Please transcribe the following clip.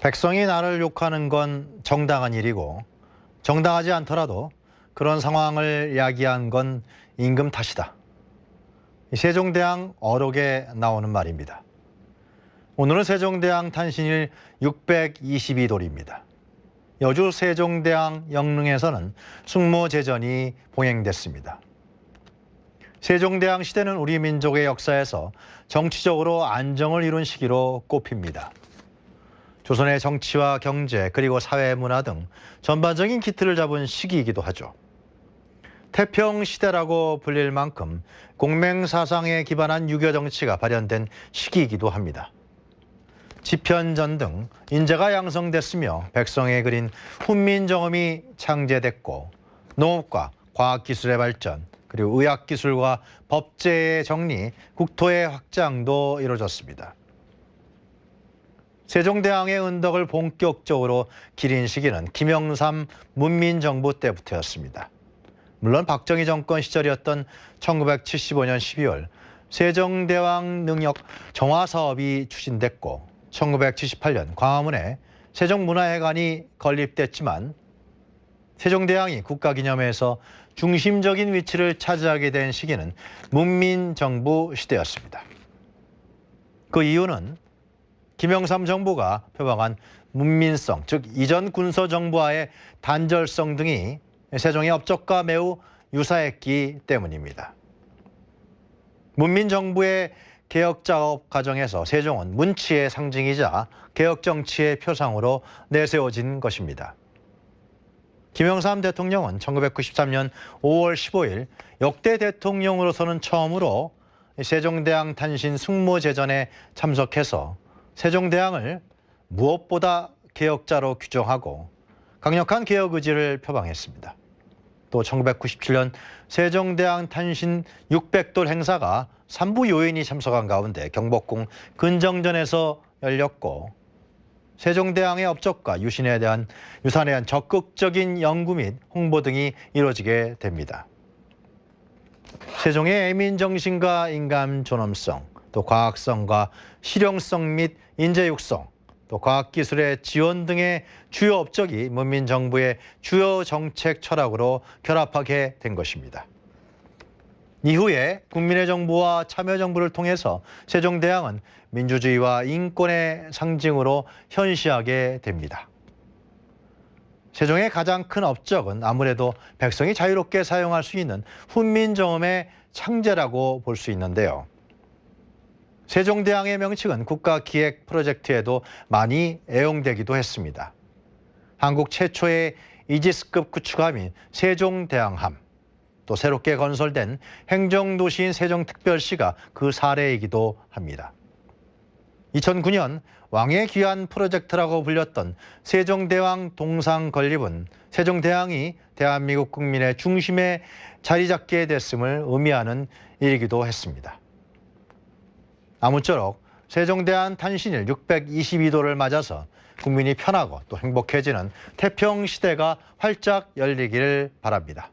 백성이 나를 욕하는 건 정당한 일이고 정당하지 않더라도 그런 상황을 야기한 건 임금 탓이다. 세종대왕 어록에 나오는 말입니다. 오늘은 세종대왕 탄신일 622돌입니다. 여주 세종대왕 영릉에서는 숙모제전이 봉행됐습니다. 세종대왕 시대는 우리 민족의 역사에서 정치적으로 안정을 이룬 시기로 꼽힙니다. 조선의 정치와 경제 그리고 사회 문화 등 전반적인 기틀을 잡은 시기이기도 하죠. 태평시대라고 불릴 만큼 공맹사상에 기반한 유교 정치가 발현된 시기이기도 합니다. 집현전 등 인재가 양성됐으며 백성에 그린 훈민정음이 창제됐고 농업과 과학기술의 발전, 그리고 의학기술과 법제의 정리, 국토의 확장도 이루어졌습니다. 세종대왕의 은덕을 본격적으로 기린 시기는 김영삼 문민정부 때부터였습니다. 물론 박정희 정권 시절이었던 1975년 12월 세종대왕 능력 정화 사업이 추진됐고 1978년 광화문에 세종문화회관이 건립됐지만 세종대왕이 국가기념회에서 중심적인 위치를 차지하게 된 시기는 문민정부 시대였습니다. 그 이유는 김영삼 정부가 표방한 문민성, 즉 이전 군서정부와의 단절성 등이 세종의 업적과 매우 유사했기 때문입니다. 문민정부의 개혁작업 과정에서 세종은 문치의 상징이자 개혁정치의 표상으로 내세워진 것입니다. 김영삼 대통령은 1993년 5월 15일 역대 대통령으로서는 처음으로 세종대왕 탄신 숙모제전에 참석해서 세종대왕을 무엇보다 개혁자로 규정하고 강력한 개혁 의지를 표방했습니다. 또 1997년 세종대왕 탄신 600돌 행사가 산부 요인이 참석한 가운데 경복궁 근정전에서 열렸고 세종대왕의 업적과 유산에 대한 적극적인 연구 및 홍보 등이 이루어지게 됩니다. 세종의 애민정신과 인간 존엄성, 또 과학성과 실용성 및 인재 육성, 또 과학기술의 지원 등의 주요 업적이 문민정부의 주요 정책 철학으로 결합하게 된 것입니다. 이후에 국민의 정부와 참여정부를 통해서 세종대왕은 민주주의와 인권의 상징으로 현시하게 됩니다. 세종의 가장 큰 업적은 아무래도 백성이 자유롭게 사용할 수 있는 훈민정음의 창제라고 볼 수 있는데요. 세종대왕의 명칭은 국가기획 프로젝트에도 많이 애용되기도 했습니다. 한국 최초의 이지스급 구축함인 세종대왕함, 또 새롭게 건설된 행정도시인 세종특별시가 그 사례이기도 합니다. 2009년 왕의 귀환 프로젝트라고 불렸던 세종대왕 동상 건립은 세종대왕이 대한민국 국민의 중심에 자리 잡게 됐음을 의미하는 일이기도 했습니다. 아무쪼록 세종대왕 탄신일 622돌을 맞아서 국민이 편하고 또 행복해지는 태평시대가 활짝 열리기를 바랍니다.